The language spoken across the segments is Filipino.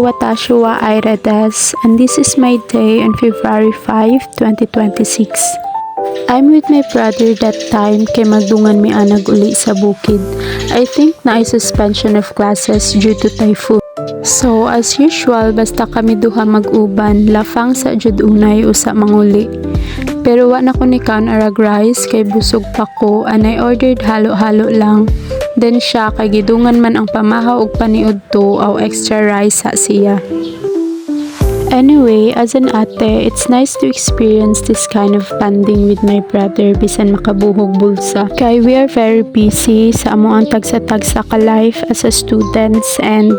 Watashi wa Aira desu, and this is my day on February 5, 2026. I'm with my brother that time kay magdungan mi anag uli sa bukid. I think na ay suspension of classes due to typhoon. So as usual, basta kami duha mag-uban, lafang sa jud unay usa manguli. Pero wa na ko ni kaon arag rice kay busog pa ko, and I ordered halo-halo lang. Then siya kay gidungan man ang pamahaw ug paniud to aw extra rice sa siya. Anyway, as an ate, it's nice to experience this kind of bonding with my brother bisan makabuhog bulsa. Kay we are very busy sa amo ang tagsa-tagsa ka life as a students, and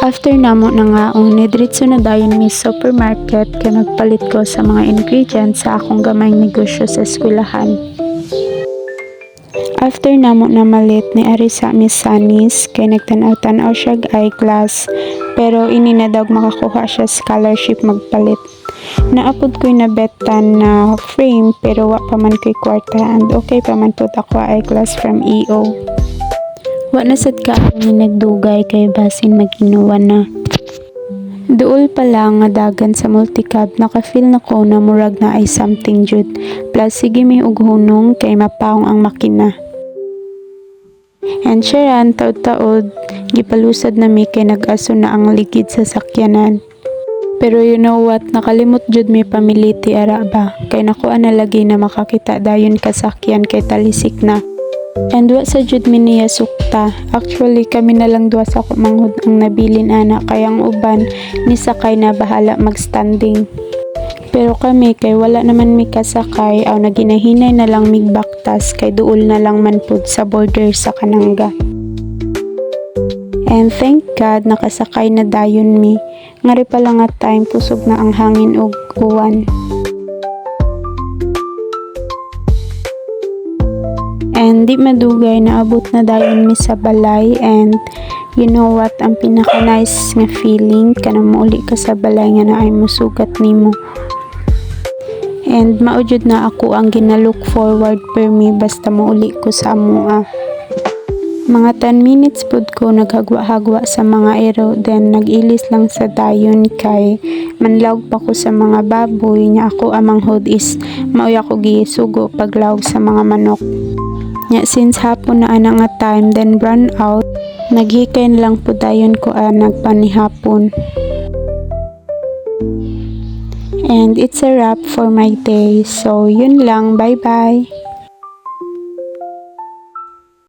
after namo na nga diretso na dayon mi supermarket kay nagpalit ko sa mga ingredients sa akong gamayng negosyo sa eskwelahan. After namo na malit ni ari sa Miss Sunny's kay nagtanaw-tanaw siya eyeglass, pero ini na daw makakuha siya scholarship magpalit. Naapod ko'y nabetan na frame pero wa pa man ko'y kwarta, and okay pa man pud ako eyeglass from EO. Wa na sad ka ni nagdugay kay basin maginuwa na. Duol pa lang nga dagan sa multicab, naka-feel na ko na murag na ay something jud. Plus sige may ughunong kay mapaong ang makina. And sharan taod-taod gipalusad na mi kay nag-aso na ang ligid sa sakyanan. Pero you know what, nakalimot jud mi pamiliti ara ba, kay nakuha na lagi na makakita dayon kasakyan kay talisik na. And wa sa jud mi niya sukta. Actually kami na lang duwa sa manghud ang nabilin ana, kay ang uban ni sakay na bahala magstanding. Pero kami kay wala naman mi kasakay aw naginahinay na lang migbaktas kay duol na lang man pud sa border sa Kananga. And thank God nakasakay na dayon mi. Ngari pa lang nga time kusog na ang hangin ug uwan. And di madugay na abot na dayon mi sa balay, and you know what, ang pinaka nice nga feeling kanang mauli ka sa balay nga na ay musugat nimo. And maujud na ako ang ginalook forward per me basta mauli ko sa amoa. Mga 10 minutes pud ko naghagwa-hagwa sa mga ero, then nag-ilis lang sa dayon kay manlawg pa ko sa mga baboy nya ako amang hod is mauya ko gisugo paglawg sa mga manok. Nya since hapon na ana nga time then run out, naghikay na lang po dayon ko nagpanihapon. And it's a wrap for my day. So yun lang, bye bye.